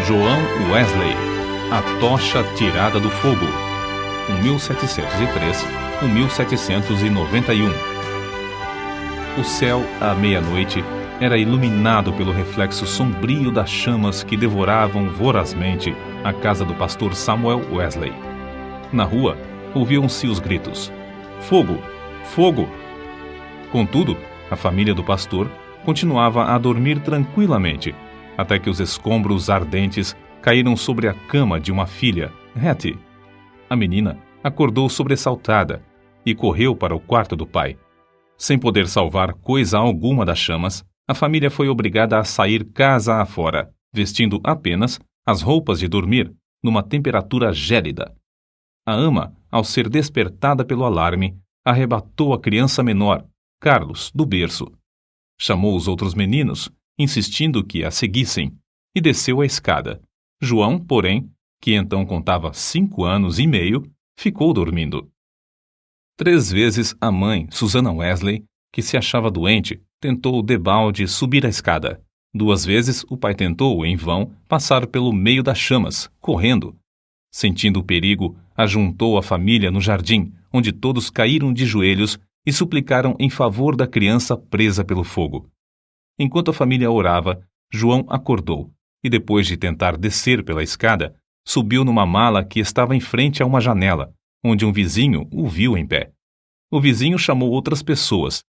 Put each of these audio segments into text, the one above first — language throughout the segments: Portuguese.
João Wesley, A Tocha Tirada do Fogo, 1703-1791. O céu, à meia-noite, era iluminado pelo reflexo sombrio das chamas que devoravam vorazmente a casa do pastor Samuel Wesley. Na rua, ouviam-se os gritos: "Fogo! Fogo!" Contudo, a família do pastor continuava a dormir tranquilamente, até que os escombros ardentes caíram sobre a cama de uma filha, Hattie. A menina acordou sobressaltada e correu para o quarto do pai. Sem poder salvar coisa alguma das chamas, a família foi obrigada a sair casa afora, vestindo apenas as roupas de dormir, numa temperatura gélida. A ama, ao ser despertada pelo alarme, arrebatou a criança menor, Carlos, do berço. Chamou os outros meninos, insistindo que a seguissem, e desceu a escada. João, porém, que então contava 5 anos e meio, ficou dormindo. 3 vezes a mãe, Susana Wesley, que se achava doente, tentou debalde subir a escada. 2 vezes o pai tentou, em vão, passar pelo meio das chamas, correndo. Sentindo o perigo, ajuntou a família no jardim, onde todos caíram de joelhos e suplicaram em favor da criança presa pelo fogo. Enquanto a família orava, João acordou e, depois de tentar descer pela escada, subiu numa mala que estava em frente a uma janela, onde um vizinho o viu em pé. O vizinho chamou outras pessoas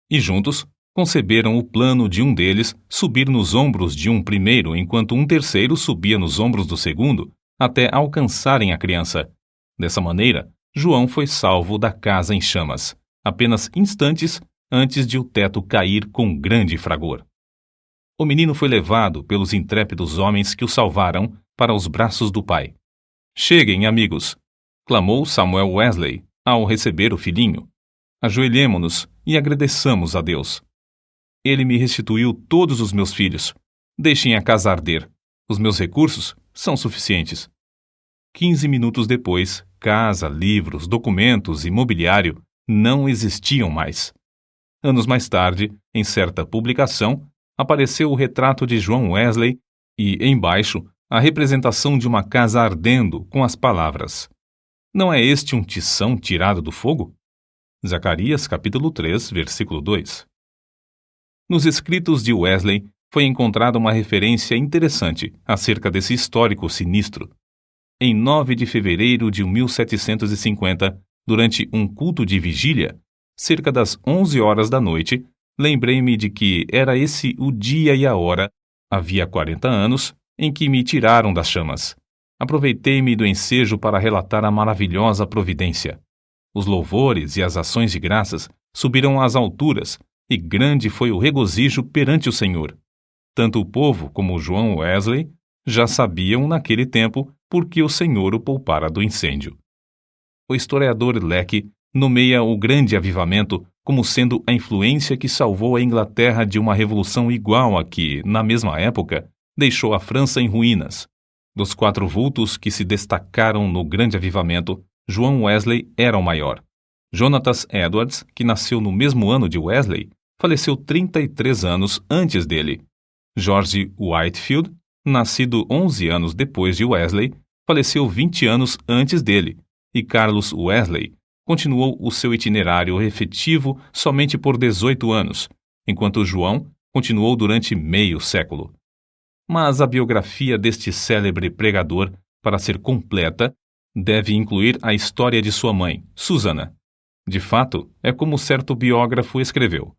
e, juntos, conceberam o plano de um deles subir nos ombros de um primeiro, enquanto um terceiro subia nos ombros do segundo, até alcançarem a criança. Dessa maneira, João foi salvo da casa em chamas, apenas instantes antes de o teto cair com grande fragor. O menino foi levado pelos intrépidos homens que o salvaram para os braços do pai. "Cheguem, amigos!" clamou Samuel Wesley ao receber o filhinho. "Ajoelhemo-nos e agradeçamos a Deus. Ele me restituiu todos os meus filhos. Deixem a casa arder. Os meus recursos são suficientes." 15 minutos depois, casa, livros, documentos e mobiliário não existiam mais. Anos mais tarde, em certa publicação, apareceu o retrato de João Wesley e, embaixo, a representação de uma casa ardendo com as palavras: "Não é este um tição tirado do fogo?" Zacarias capítulo 3, versículo 2. Nos escritos de Wesley foi encontrada uma referência interessante acerca desse histórico sinistro. Em 9 de fevereiro de 1750, durante um culto de vigília, cerca das 11 horas da noite, lembrei-me de que era esse o dia e a hora, havia 40 anos, em que me tiraram das chamas. Aproveitei-me do ensejo para relatar a maravilhosa providência. Os louvores e as ações de graças subiram às alturas, e grande foi o regozijo perante o Senhor. Tanto o povo como João Wesley já sabiam naquele tempo por que o Senhor o poupara do incêndio. O historiador Lecky nomeia o grande avivamento como sendo a influência que salvou a Inglaterra de uma revolução igual a que, na mesma época, deixou a França em ruínas. Dos 4 vultos que se destacaram no grande avivamento, João Wesley era o maior. Jonatas Edwards, que nasceu no mesmo ano de Wesley, faleceu 33 anos antes dele. George Whitefield, nascido 11 anos depois de Wesley, faleceu 20 anos antes dele, e Carlos Wesley continuou o seu itinerário efetivo somente por 18 anos, enquanto João continuou durante meio século. Mas a biografia deste célebre pregador, para ser completa, deve incluir a história de sua mãe, Susana. De fato, é como certo biógrafo escreveu: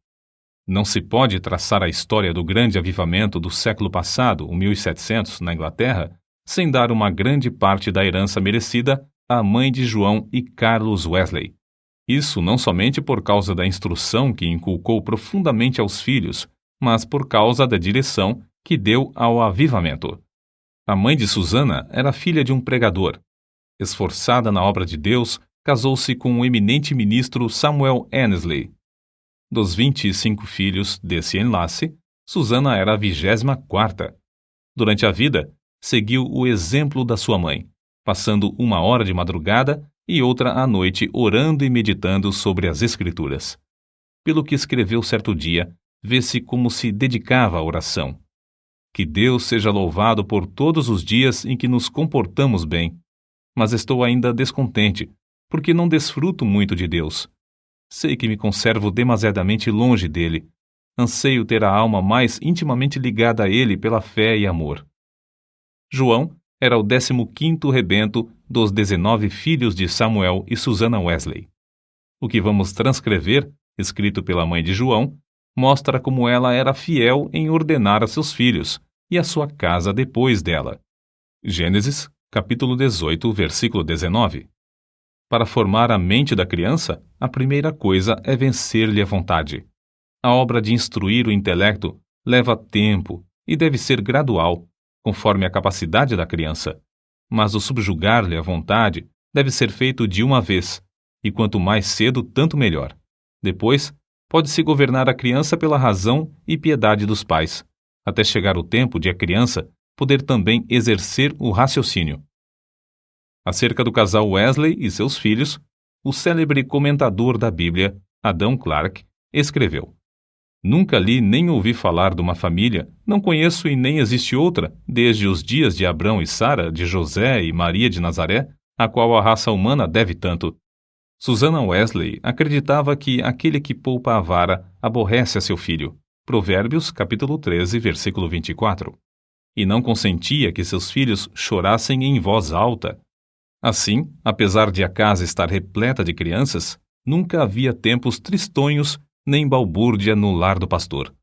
"Não se pode traçar a história do grande avivamento do século passado, o 1700, na Inglaterra, sem dar uma grande parte da herança merecida à mãe de João e Carlos Wesley. Isso não somente por causa da instrução que inculcou profundamente aos filhos, mas por causa da direção que deu ao avivamento. A mãe de Susana era filha de um pregador. Esforçada na obra de Deus, casou-se com o eminente ministro Samuel Annesley. Dos 25 filhos desse enlace, Susana era a 24ª. Durante a vida, seguiu o exemplo da sua mãe, passando 1 hora de madrugada e outra à noite orando e meditando sobre as Escrituras. Pelo que escreveu certo dia, vê-se como se dedicava à oração. Que Deus seja louvado por todos os dias em que nos comportamos bem. Mas estou ainda descontente, porque não desfruto muito de Deus. Sei que me conservo demasiadamente longe dele. Anseio ter a alma mais intimamente ligada a ele pela fé e amor. João era o 15º rebento dos 19 filhos de Samuel e Susannah Wesley. O que vamos transcrever, escrito pela mãe de João, mostra como ela era fiel em ordenar a seus filhos e a sua casa depois dela. Gênesis, capítulo 18, versículo 19. Para formar a mente da criança, a primeira coisa é vencer-lhe a vontade. A obra de instruir o intelecto leva tempo e deve ser gradual, conforme a capacidade da criança. Mas o subjugar-lhe a vontade deve ser feito de uma vez, e quanto mais cedo, tanto melhor. Depois, pode-se governar a criança pela razão e piedade dos pais, até chegar o tempo de a criança poder também exercer o raciocínio. Acerca do casal Wesley e seus filhos, o célebre comentador da Bíblia, Adam Clarke, escreveu: Nunca li nem ouvi falar de uma família, não conheço e nem existe outra, desde os dias de Abrão e Sara, de José e Maria de Nazaré, a qual a raça humana deve tanto. Susannah Wesley acreditava que aquele que poupa a vara aborrece a seu filho. Provérbios, capítulo 13, versículo 24. E não consentia que seus filhos chorassem em voz alta. Assim, apesar de a casa estar repleta de crianças, nunca havia tempos tristonhos nem balbúrdia no lar do pastor.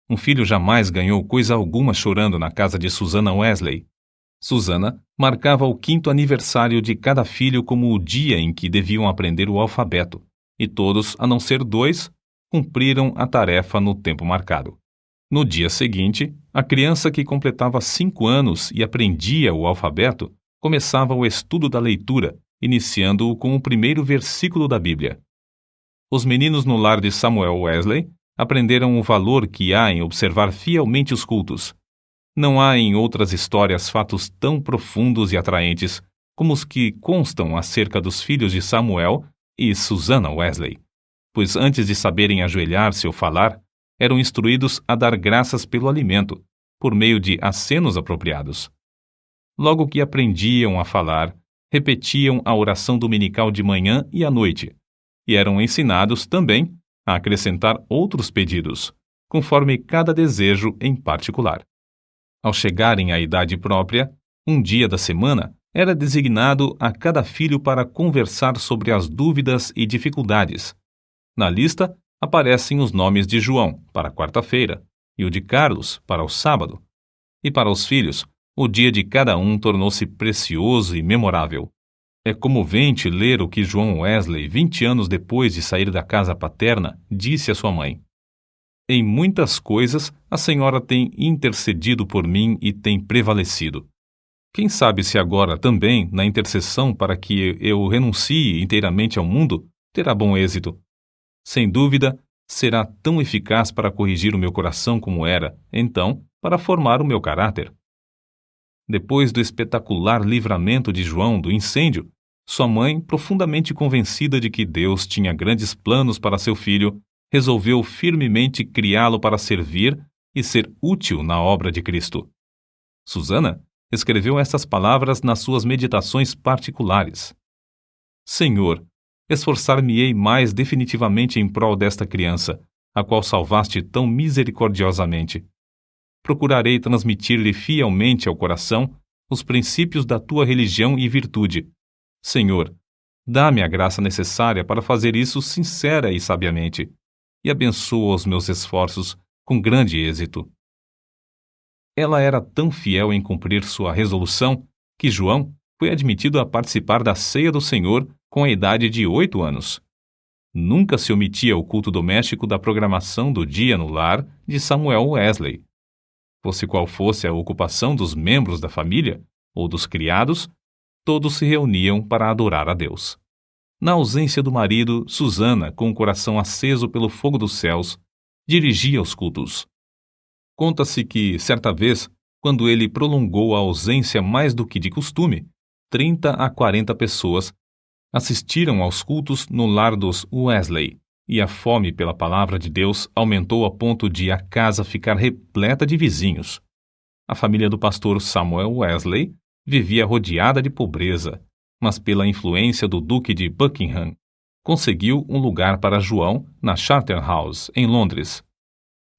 Um filho jamais ganhou coisa alguma chorando na casa de Susannah Wesley. Susannah marcava o 5º aniversário de cada filho como o dia em que deviam aprender o alfabeto, e todos, a não ser 2, cumpriram a tarefa no tempo marcado. No dia seguinte, a criança que completava 5 anos e aprendia o alfabeto começava o estudo da leitura, iniciando-o com o primeiro versículo da Bíblia. Os meninos no lar de Samuel Wesley aprenderam o valor que há em observar fielmente os cultos. Não há em outras histórias fatos tão profundos e atraentes como os que constam acerca dos filhos de Samuel e Susannah Wesley, pois antes de saberem ajoelhar-se ou falar, eram instruídos a dar graças pelo alimento, por meio de acenos apropriados. Logo que aprendiam a falar, repetiam a oração dominical de manhã e à noite, e eram ensinados também a acrescentar outros pedidos, conforme cada desejo em particular. Ao chegarem à idade própria, um dia da semana era designado a cada filho para conversar sobre as dúvidas e dificuldades. Na lista aparecem os nomes de João, para a quarta-feira, e o de Carlos, para o sábado. E para os filhos, o dia de cada um tornou-se precioso e memorável. É comovente ler o que João Wesley, 20 anos depois de sair da casa paterna, disse à sua mãe: Em muitas coisas, a senhora tem intercedido por mim e tem prevalecido. Quem sabe se agora também, na intercessão para que eu renuncie inteiramente ao mundo, terá bom êxito. Sem dúvida, será tão eficaz para corrigir o meu coração como era, então, para formar o meu caráter. Depois do espetacular livramento de João do incêndio, sua mãe, profundamente convencida de que Deus tinha grandes planos para seu filho, resolveu firmemente criá-lo para servir e ser útil na obra de Cristo. Susannah escreveu estas palavras nas suas meditações particulares: Senhor, esforçar-me-ei mais definitivamente em prol desta criança, a qual salvaste tão misericordiosamente. Procurarei transmitir-lhe fielmente ao coração os princípios da tua religião e virtude. Senhor, dá-me a graça necessária para fazer isso sincera e sabiamente, e abençoa os meus esforços com grande êxito. Ela era tão fiel em cumprir sua resolução que João foi admitido a participar da ceia do Senhor com a idade de 8 anos. Nunca se omitia o culto doméstico da programação do dia no lar de Samuel Wesley. Fosse qual fosse a ocupação dos membros da família ou dos criados, todos se reuniam para adorar a Deus. Na ausência do marido, Susannah, com o coração aceso pelo fogo dos céus, dirigia os cultos. Conta-se que, certa vez, quando ele prolongou a ausência mais do que de costume, 30 a 40 pessoas assistiram aos cultos no lar dos Wesley, e a fome pela palavra de Deus aumentou a ponto de a casa ficar repleta de vizinhos. A família do pastor Samuel Wesley vivia rodeada de pobreza, mas pela influência do Duque de Buckingham, conseguiu um lugar para João na Charterhouse, em Londres.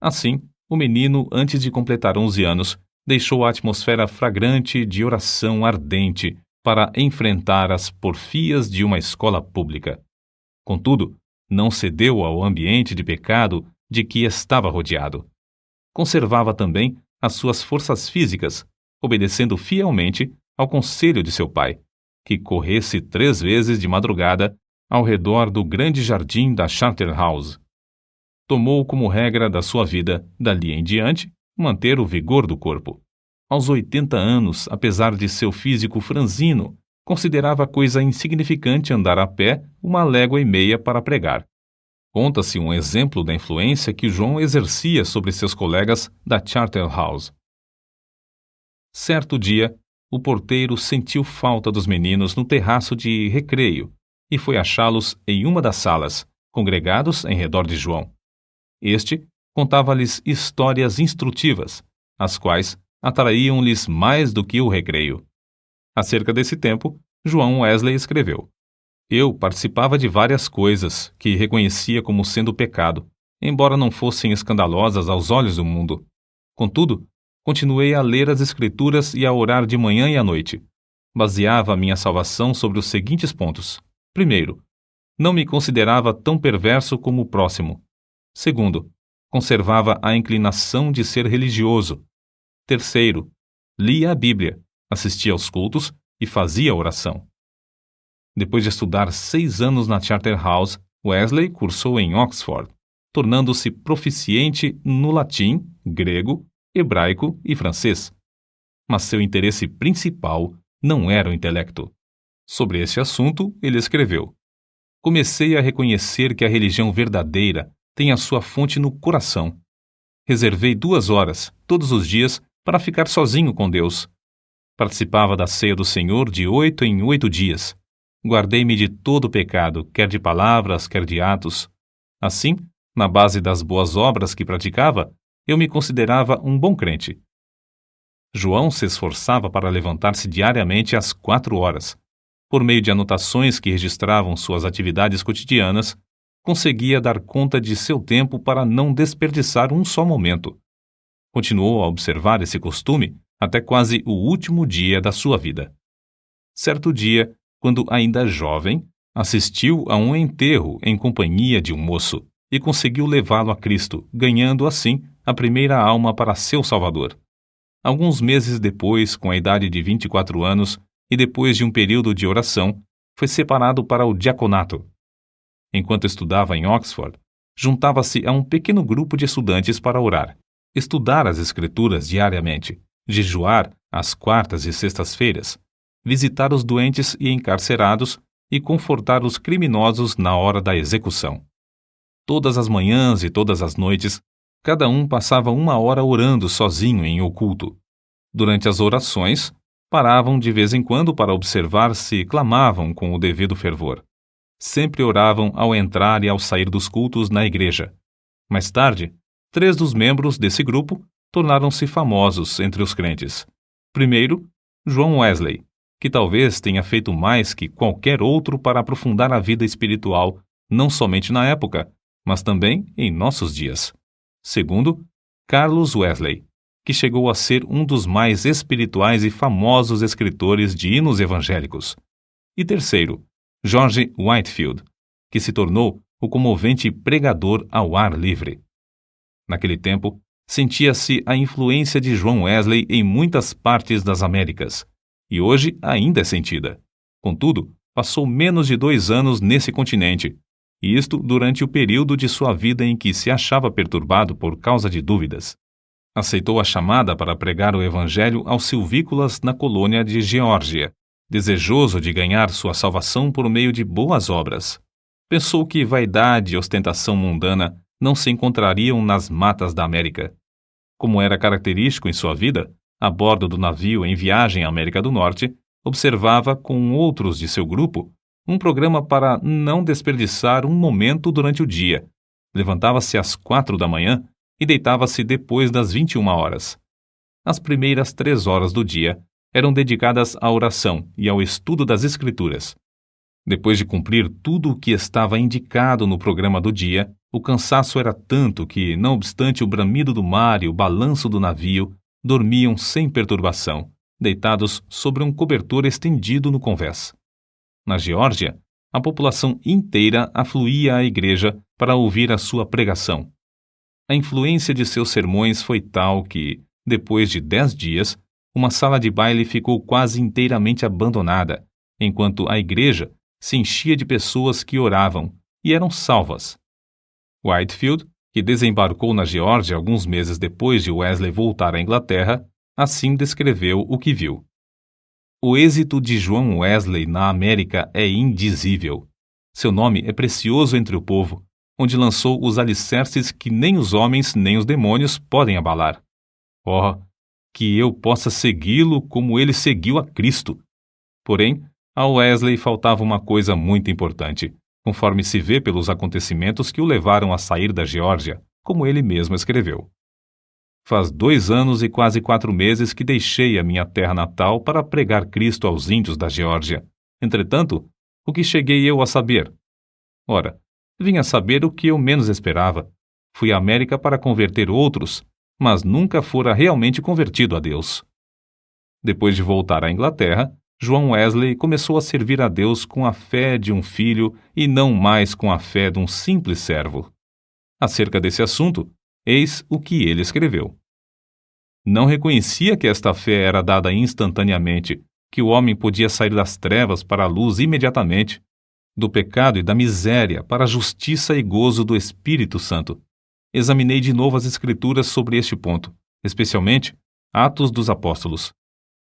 Assim, o menino, antes de completar 11 anos, deixou a atmosfera fragrante de oração ardente para enfrentar as porfias de uma escola pública. Contudo, não cedeu ao ambiente de pecado de que estava rodeado. Conservava também as suas forças físicas, obedecendo fielmente ao conselho de seu pai, que corresse 3 vezes de madrugada ao redor do grande jardim da Charterhouse. Tomou como regra da sua vida, dali em diante, manter o vigor do corpo. Aos 80 anos, apesar de seu físico franzino, considerava coisa insignificante andar a pé 1,5 léguas para pregar. Conta-se um exemplo da influência que João exercia sobre seus colegas da Charterhouse. Certo dia, o porteiro sentiu falta dos meninos no terraço de recreio e foi achá-los em uma das salas, congregados em redor de João. Este contava-lhes histórias instrutivas, as quais atraíam-lhes mais do que o recreio. Acerca desse tempo, João Wesley escreveu: Eu participava de várias coisas que reconhecia como sendo pecado, embora não fossem escandalosas aos olhos do mundo. Contudo, continuei a ler as Escrituras e a orar de manhã e à noite. Baseava a minha salvação sobre os seguintes pontos. Primeiro, não me considerava tão perverso como o próximo. Segundo, conservava a inclinação de ser religioso. Terceiro, lia a Bíblia, assistia aos cultos e fazia oração. Depois de estudar 6 anos na Charterhouse, Wesley cursou em Oxford, tornando-se proficiente no latim, grego, hebraico e francês. Mas seu interesse principal não era o intelecto. Sobre esse assunto, ele escreveu: Comecei a reconhecer que a religião verdadeira tem a sua fonte no coração. Reservei 2 horas, todos os dias, para ficar sozinho com Deus. Participava da ceia do Senhor de 8 em 8 dias. Guardei-me de todo o pecado, quer de palavras, quer de atos. Assim, na base das boas obras que praticava, eu me considerava um bom crente. João se esforçava para levantar-se diariamente às 4 horas. Por meio de anotações que registravam suas atividades cotidianas, conseguia dar conta de seu tempo para não desperdiçar um só momento. Continuou a observar esse costume até quase o último dia da sua vida. Certo dia, quando ainda jovem, assistiu a um enterro em companhia de um moço e conseguiu levá-lo a Cristo, ganhando assim a primeira alma para seu Salvador. Alguns meses depois, com a idade de 24 anos e depois de um período de oração, foi separado para o diaconato. Enquanto estudava em Oxford, juntava-se a um pequeno grupo de estudantes para orar, estudar as Escrituras diariamente, jejuar às quartas e sextas-feiras, visitar os doentes e encarcerados e confortar os criminosos na hora da execução. Todas as manhãs e todas as noites, cada um passava 1 hora orando sozinho em oculto. Durante as orações, paravam de vez em quando para observar se clamavam com o devido fervor. Sempre oravam ao entrar e ao sair dos cultos na igreja. Mais tarde, 3 dos membros desse grupo tornaram-se famosos entre os crentes. Primeiro, João Wesley, que talvez tenha feito mais que qualquer outro para aprofundar a vida espiritual, não somente na época, mas também em nossos dias. Segundo, Carlos Wesley, que chegou a ser um dos mais espirituais e famosos escritores de hinos evangélicos. E terceiro, George Whitefield, que se tornou o comovente pregador ao ar livre. Naquele tempo, sentia-se a influência de João Wesley em muitas partes das Américas, e hoje ainda é sentida. Contudo, passou menos de 2 anos nesse continente, e isto durante o período de sua vida em que se achava perturbado por causa de dúvidas. Aceitou a chamada para pregar o evangelho aos silvícolas na colônia de Geórgia, desejoso de ganhar sua salvação por meio de boas obras. Pensou que vaidade e ostentação mundana não se encontrariam nas matas da América. Como era característico em sua vida, a bordo do navio em viagem à América do Norte, observava com outros de seu grupo um programa para não desperdiçar um momento durante o dia. Levantava-se às 4 da manhã e deitava-se depois das 21 horas. As primeiras 3 horas do dia eram dedicadas à oração e ao estudo das Escrituras. Depois de cumprir tudo o que estava indicado no programa do dia, o cansaço era tanto que, não obstante o bramido do mar e o balanço do navio, dormiam sem perturbação, deitados sobre um cobertor estendido no convés. Na Geórgia, a população inteira afluía à igreja para ouvir a sua pregação. A influência de seus sermões foi tal que, depois de 10 dias, uma sala de baile ficou quase inteiramente abandonada, enquanto a igreja se enchia de pessoas que oravam e eram salvas. Whitefield, que desembarcou na Geórgia alguns meses depois de Wesley voltar à Inglaterra, assim descreveu o que viu. O êxito de João Wesley na América é indizível. Seu nome é precioso entre o povo, onde lançou os alicerces que nem os homens nem os demônios podem abalar. Oh, que eu possa segui-lo como ele seguiu a Cristo! Porém, a Wesley faltava uma coisa muito importante, conforme se vê pelos acontecimentos que o levaram a sair da Geórgia, como ele mesmo escreveu. Faz 2 anos e quase 4 meses que deixei a minha terra natal para pregar Cristo aos índios da Geórgia. Entretanto, o que cheguei eu a saber? Ora, vim a saber o que eu menos esperava. Fui à América para converter outros, mas nunca fora realmente convertido a Deus. Depois de voltar à Inglaterra, João Wesley começou a servir a Deus com a fé de um filho e não mais com a fé de um simples servo. Acerca desse assunto, eis o que ele escreveu. Não reconhecia que esta fé era dada instantaneamente, que o homem podia sair das trevas para a luz imediatamente, do pecado e da miséria para a justiça e gozo do Espírito Santo. Examinei de novo as Escrituras sobre este ponto, especialmente Atos dos Apóstolos.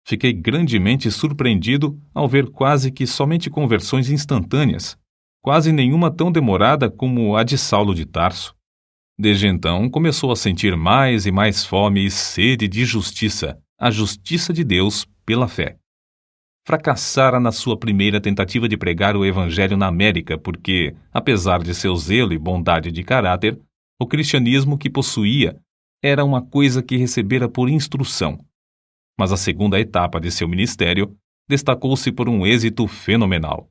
Fiquei grandemente surpreendido ao ver quase que somente conversões instantâneas, quase nenhuma tão demorada como a de Saulo de Tarso. Desde então, começou a sentir mais e mais fome e sede de justiça, a justiça de Deus pela fé. Fracassara na sua primeira tentativa de pregar o Evangelho na América porque, apesar de seu zelo e bondade de caráter, o cristianismo que possuía era uma coisa que recebera por instrução. Mas a segunda etapa de seu ministério destacou-se por um êxito fenomenal.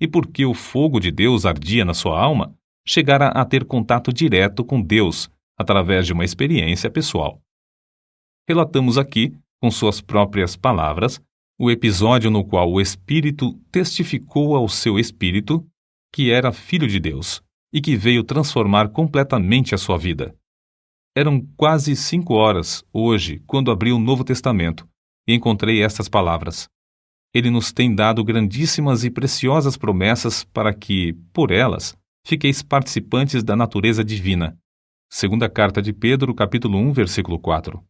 E porque o fogo de Deus ardia na sua alma, chegara a ter contato direto com Deus através de uma experiência pessoal. Relatamos aqui, com suas próprias palavras, o episódio no qual o Espírito testificou ao seu espírito que era filho de Deus e que veio transformar completamente a sua vida. Eram quase 5 horas, hoje, quando abri o Novo Testamento, e encontrei estas palavras. Ele nos tem dado grandíssimas e preciosas promessas para que, por elas, fiqueis participantes da natureza divina. Segunda carta de Pedro, capítulo 1, versículo 4.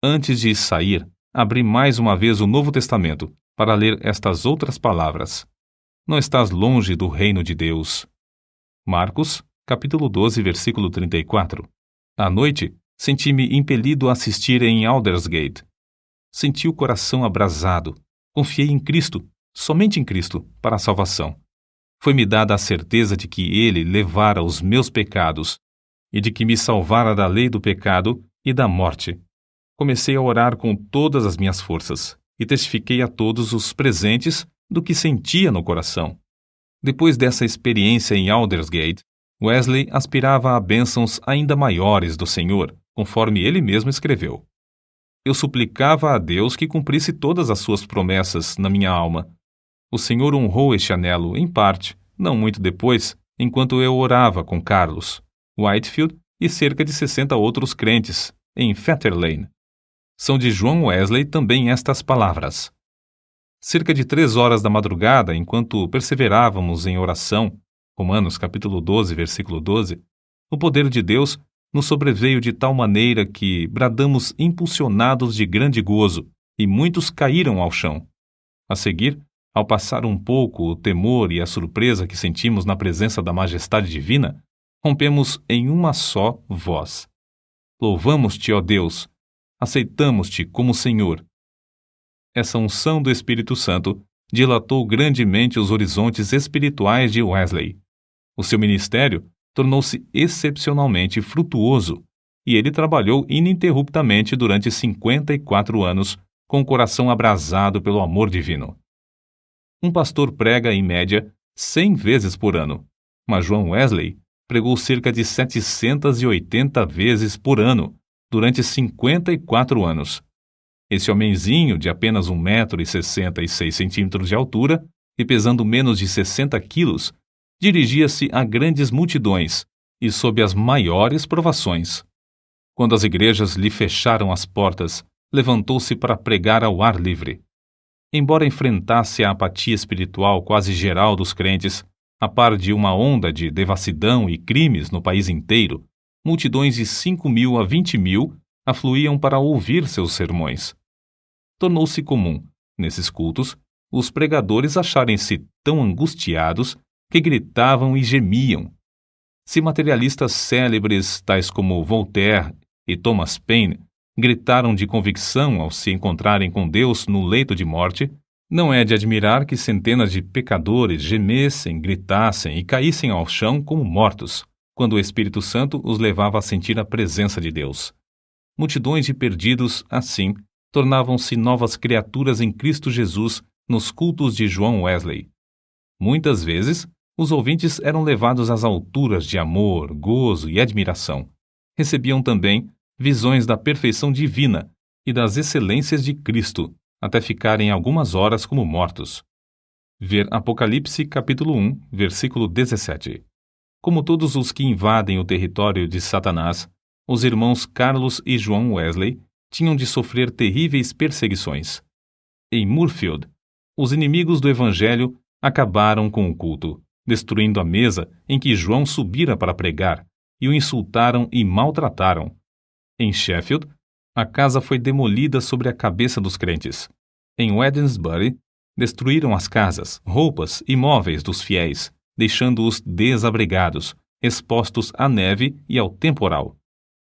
Antes de sair, abri mais uma vez o Novo Testamento para ler estas outras palavras. Não estás longe do reino de Deus. Marcos, capítulo 12, versículo 34. À noite, senti-me impelido a assistir em Aldersgate. Senti o coração abrasado. Confiei em Cristo, somente em Cristo, para a salvação. Foi-me dada a certeza de que Ele levara os meus pecados e de que me salvara da lei do pecado e da morte. Comecei a orar com todas as minhas forças e testifiquei a todos os presentes do que sentia no coração. Depois dessa experiência em Aldersgate, Wesley aspirava a bênçãos ainda maiores do Senhor, conforme ele mesmo escreveu. Eu suplicava a Deus que cumprisse todas as suas promessas na minha alma. O Senhor honrou este anelo, em parte, não muito depois, enquanto eu orava com Carlos, Whitefield e cerca de 60 outros crentes, em Fetter Lane. São de João Wesley também estas palavras. Cerca de 3 horas da madrugada, enquanto perseverávamos em oração, Romanos capítulo 12, versículo 12, o poder de Deus nos sobreveio de tal maneira que bradamos impulsionados de grande gozo, e muitos caíram ao chão. A seguir, ao passar um pouco o temor e a surpresa que sentimos na presença da majestade divina, rompemos em uma só voz. Louvamos-te, ó Deus! Aceitamos-te como Senhor. Essa unção do Espírito Santo dilatou grandemente os horizontes espirituais de Wesley. O seu ministério tornou-se excepcionalmente frutuoso, e ele trabalhou ininterruptamente durante 54 anos, com o coração abrasado pelo amor divino. Um pastor prega, em média, 100 vezes por ano, mas João Wesley pregou cerca de 780 vezes por ano, durante 54 anos. Esse homenzinho de apenas 1,66 m de altura e pesando menos de 60 quilos, dirigia-se a grandes multidões e sob as maiores provações. Quando as igrejas lhe fecharam as portas, levantou-se para pregar ao ar livre. Embora enfrentasse a apatia espiritual quase geral dos crentes, a par de uma onda de devassidão e crimes no país inteiro, multidões de 5.000 a 20.000 afluíam para ouvir seus sermões. Tornou-se comum, nesses cultos, os pregadores acharem-se tão angustiados que gritavam e gemiam. Se materialistas célebres, tais como Voltaire e Thomas Paine, gritaram de convicção ao se encontrarem com Deus no leito de morte, não é de admirar que centenas de pecadores gemessem, gritassem e caíssem ao chão como mortos, quando o Espírito Santo os levava a sentir a presença de Deus. Multidões de perdidos, assim, tornavam-se novas criaturas em Cristo Jesus nos cultos de João Wesley. Muitas vezes, os ouvintes eram levados às alturas de amor, gozo e admiração. Recebiam também visões da perfeição divina e das excelências de Cristo, até ficarem algumas horas como mortos. Ver Apocalipse capítulo 1, versículo 17. Como todos os que invadem o território de Satanás, os irmãos Carlos e João Wesley tinham de sofrer terríveis perseguições. Em Moorfield, os inimigos do Evangelho acabaram com o culto, destruindo a mesa em que João subira para pregar, e o insultaram e maltrataram. Em Sheffield, a casa foi demolida sobre a cabeça dos crentes. Em Wednesbury, destruíram as casas, roupas e móveis dos fiéis, deixando-os desabrigados, expostos à neve e ao temporal.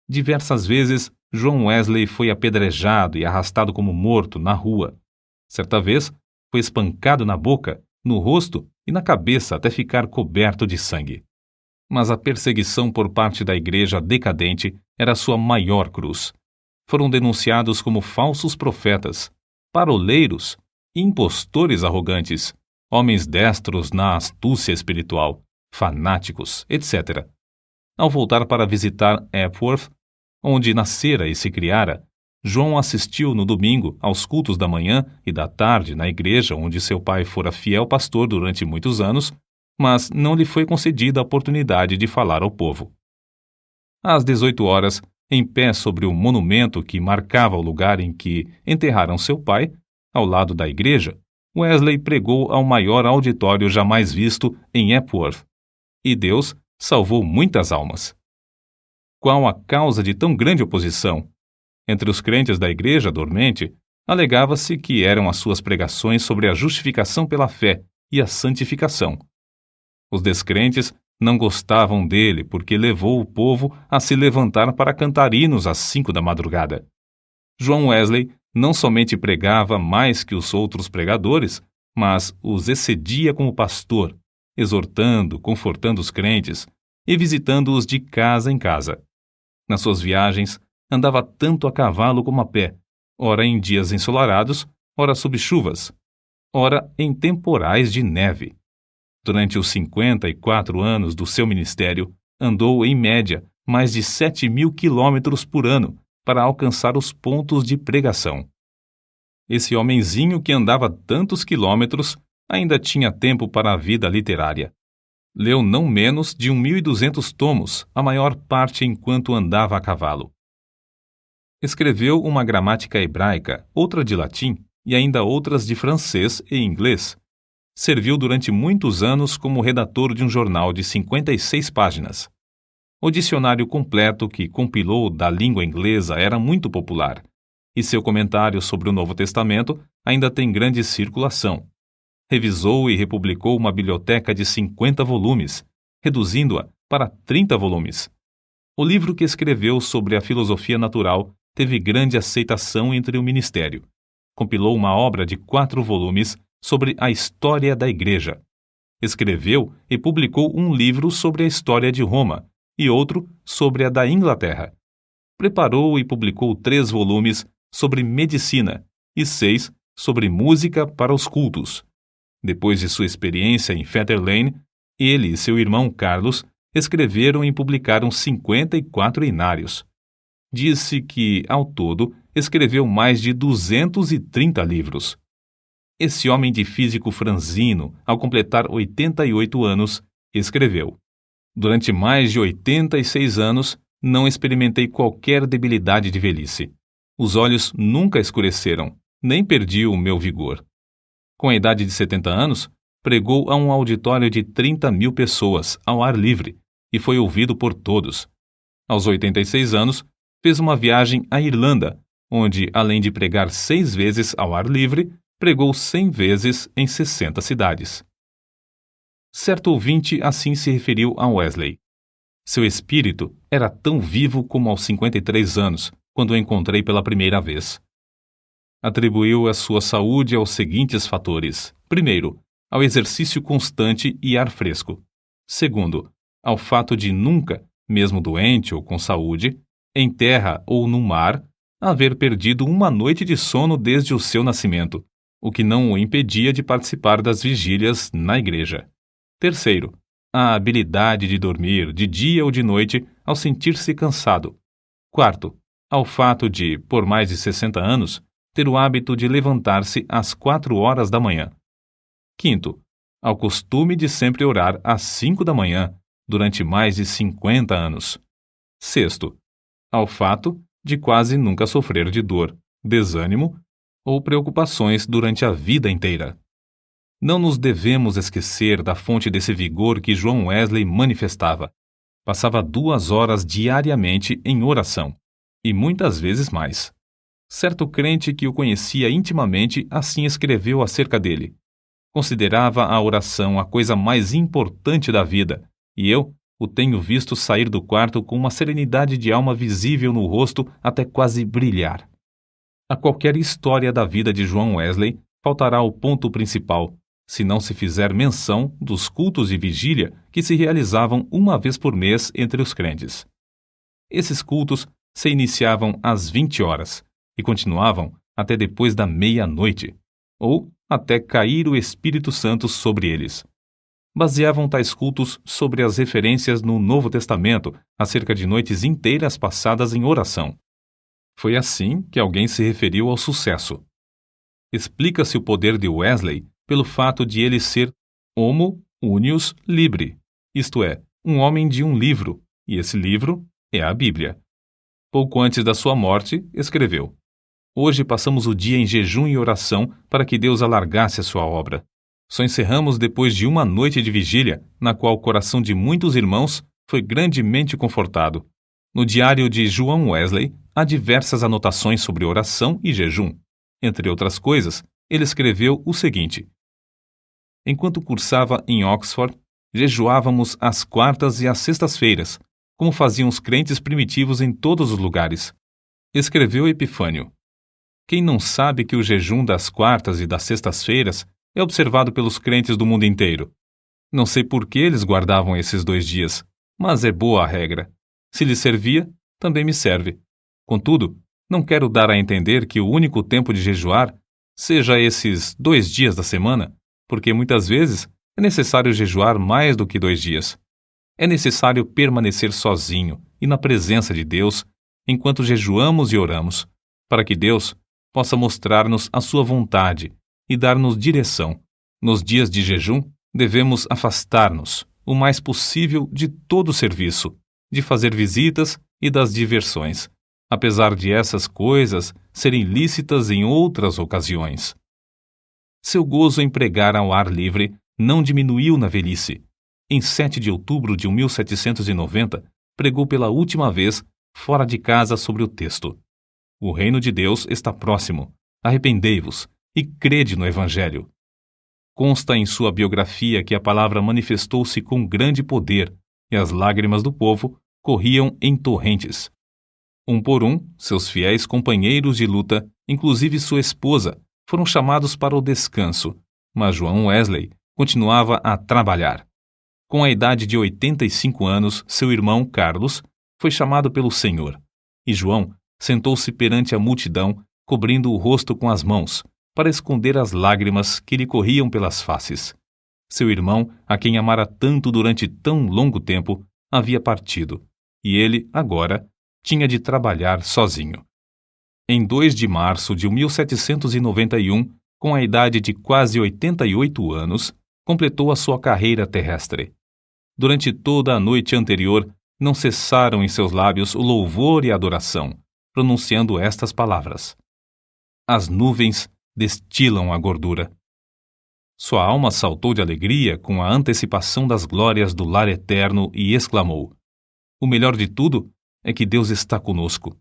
Diversas vezes, João Wesley foi apedrejado e arrastado como morto na rua. Certa vez, foi espancado na boca, no rosto e na cabeça até ficar coberto de sangue. Mas a perseguição por parte da igreja decadente era sua maior cruz. Foram denunciados como falsos profetas, paroleiros, impostores arrogantes, homens destros na astúcia espiritual, fanáticos, etc. Ao voltar para visitar Epworth, onde nascera e se criara, João assistiu no domingo aos cultos da manhã e da tarde na igreja onde seu pai fora fiel pastor durante muitos anos, mas não lhe foi concedida a oportunidade de falar ao povo. Às 18 horas, em pé sobre o monumento que marcava o lugar em que enterraram seu pai, ao lado da igreja, Wesley pregou ao maior auditório jamais visto em Epworth, e Deus salvou muitas almas. Qual a causa de tão grande oposição? Entre os crentes da igreja dormente, alegava-se que eram as suas pregações sobre a justificação pela fé e a santificação. Os descrentes não gostavam dele porque levou o povo a se levantar para cantar hinos às 5 da madrugada. João Wesley não somente pregava mais que os outros pregadores, mas os excedia como pastor, exortando, confortando os crentes e visitando-os de casa em casa. Nas suas viagens, andava tanto a cavalo como a pé, ora em dias ensolarados, ora sob chuvas, ora em temporais de neve. Durante os 54 anos do seu ministério, andou, em média, mais de 7.000 quilômetros por ano para alcançar os pontos de pregação. Esse homenzinho que andava tantos quilômetros ainda tinha tempo para a vida literária. Leu não menos de 1.200 tomos, a maior parte enquanto andava a cavalo. Escreveu uma gramática hebraica, outra de latim e ainda outras de francês e inglês. Serviu durante muitos anos como redator de um jornal de 56 páginas. O dicionário completo que compilou da língua inglesa era muito popular, e seu comentário sobre o Novo Testamento ainda tem grande circulação. Revisou e republicou uma biblioteca de 50 volumes, reduzindo-a para 30 volumes. O livro que escreveu sobre a filosofia natural teve grande aceitação entre o ministério. Compilou uma obra de 4 volumes sobre a história da Igreja. Escreveu e publicou um livro sobre a história de Roma e outro sobre a da Inglaterra. preparou e publicou 3 volumes sobre medicina e 6 sobre música para os cultos. Depois de sua experiência em Fetter Lane, ele e seu irmão Carlos escreveram e publicaram 54 inários. Disse que, ao todo, escreveu mais de 230 livros. Esse homem de físico franzino, ao completar 88 anos, escreveu: "Durante mais de 86 anos, não experimentei qualquer debilidade de velhice. Os olhos nunca escureceram, nem perdi o meu vigor." Com a idade de 70 anos, pregou a um auditório de 30.000 pessoas, ao ar livre, e foi ouvido por todos. Aos 86 anos, fez uma viagem à Irlanda, onde, além de pregar 6 vezes ao ar livre, pregou 100 vezes em 60 cidades. Certo ouvinte assim se referiu a Wesley: "Seu espírito era tão vivo como aos 53 anos, quando o encontrei pela primeira vez." Atribuiu a sua saúde aos seguintes fatores: primeiro, ao exercício constante e ar fresco; segundo, ao fato de nunca, mesmo doente ou com saúde, em terra ou no mar, haver perdido uma noite de sono desde o seu nascimento, o que não o impedia de participar das vigílias na igreja. Terceiro, a habilidade de dormir de dia ou de noite ao sentir-se cansado. Quarto, ao fato de, por mais de 60 anos, ter o hábito de levantar-se às 4 horas da manhã. Quinto, ao costume de sempre orar às 5 da manhã, durante mais de 50 anos. Sexto, ao fato de quase nunca sofrer de dor, desânimo ou preocupações durante a vida inteira. Não nos devemos esquecer da fonte desse vigor que John Wesley manifestava. Passava 2 horas diariamente em oração, e muitas vezes mais. Certo crente que o conhecia intimamente assim escreveu acerca dele: "Considerava a oração a coisa mais importante da vida, e eu o tenho visto sair do quarto com uma serenidade de alma visível no rosto até quase brilhar." A qualquer história da vida de John Wesley faltará o ponto principal, se não se fizer menção dos cultos de vigília que se realizavam uma vez por mês entre os crentes. Esses cultos se iniciavam às 20 horas e continuavam até depois da meia-noite, ou até cair o Espírito Santo sobre eles. Baseavam tais cultos sobre as referências no Novo Testamento acerca de noites inteiras passadas em oração. Foi assim que alguém se referiu ao sucesso. Explica-se o poder de Wesley pelo fato de ele ser homo unius libri, isto é, um homem de um livro, e esse livro é a Bíblia. Pouco antes da sua morte, escreveu: "Hoje passamos o dia em jejum e oração para que Deus alargasse a sua obra. Só encerramos depois de uma noite de vigília, na qual o coração de muitos irmãos foi grandemente confortado." No diário de John Wesley, há diversas anotações sobre oração e jejum. Entre outras coisas, ele escreveu o seguinte: "Enquanto cursava em Oxford, jejuávamos às quartas e às sextas-feiras, como faziam os crentes primitivos em todos os lugares." Escreveu Epifânio: "Quem não sabe que o jejum das quartas e das sextas-feiras é observado pelos crentes do mundo inteiro? Não sei por que eles guardavam esses 2 dias, mas é boa a regra. Se lhes servia, também me serve. Contudo, não quero dar a entender que o único tempo de jejuar seja esses 2 dias da semana, porque muitas vezes é necessário jejuar mais do que 2 dias. É necessário permanecer sozinho e na presença de Deus enquanto jejuamos e oramos, para que Deus possa mostrar-nos a sua vontade e dar-nos direção. Nos dias de jejum, devemos afastar-nos o mais possível de todo o serviço, de fazer visitas e das diversões, apesar de essas coisas serem lícitas em outras ocasiões." Seu gozo em pregar ao ar livre não diminuiu na velhice. Em 7 de outubro de 1790, pregou pela última vez fora de casa sobre o texto: "O reino de Deus está próximo. Arrependei-vos e crede no Evangelho." Consta em sua biografia que a palavra manifestou-se com grande poder e as lágrimas do povo corriam em torrentes. Um por um, seus fiéis companheiros de luta, inclusive sua esposa, foram chamados para o descanso, mas John Wesley continuava a trabalhar. Com a idade de 85 anos, seu irmão Carlos foi chamado pelo Senhor, e João sentou-se perante a multidão, cobrindo o rosto com as mãos, para esconder as lágrimas que lhe corriam pelas faces. Seu irmão, a quem amara tanto durante tão longo tempo, havia partido, e ele, agora, tinha de trabalhar sozinho. Em 2 de março de 1791, com a idade de quase 88 anos, completou a sua carreira terrestre. Durante toda a noite anterior, não cessaram em seus lábios o louvor e a adoração, pronunciando estas palavras: as nuvens destilam a gordura. Sua alma saltou de alegria com a antecipação das glórias do lar eterno e exclamou: o melhor de tudo é que Deus está conosco.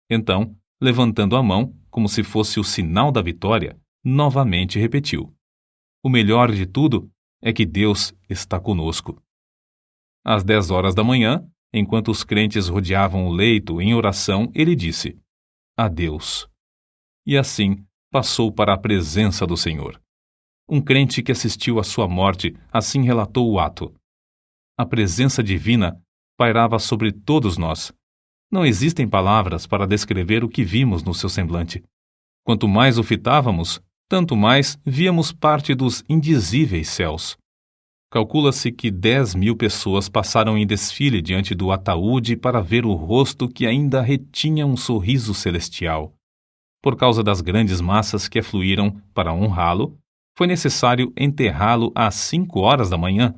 Então, levantando a mão, como se fosse o sinal da vitória, novamente repetiu: o melhor de tudo é que Deus está conosco. Às 10 horas da manhã, enquanto os crentes rodeavam o leito em oração, ele disse: adeus. E assim passou para a presença do Senhor. Um crente que assistiu à sua morte assim relatou o ato: a presença divina pairava sobre todos nós. Não existem palavras para descrever o que vimos no seu semblante. Quanto mais o fitávamos, tanto mais víamos parte dos indizíveis céus. Calcula-se que 10.000 pessoas passaram em desfile diante do ataúde para ver o rosto que ainda retinha um sorriso celestial. Por causa das grandes massas que afluíram para honrá-lo, foi necessário enterrá-lo às 5 horas da manhã.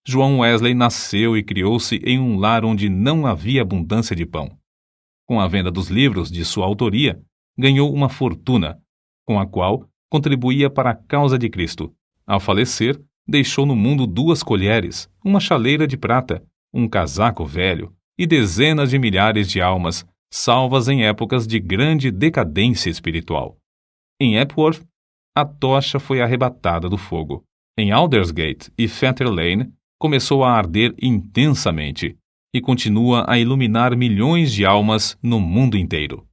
João Wesley nasceu e criou-se em um lar onde não havia abundância de pão. Com a venda dos livros de sua autoria, ganhou uma fortuna, com a qual contribuía para a causa de Cristo. Ao falecer, deixou no mundo 2 colheres, uma chaleira de prata, um casaco velho e dezenas de milhares de almas, salvas em épocas de grande decadência espiritual. Em Epworth, a tocha foi arrebatada do fogo. Em Aldersgate e Fetter Lane, começou a arder intensamente e continua a iluminar milhões de almas no mundo inteiro.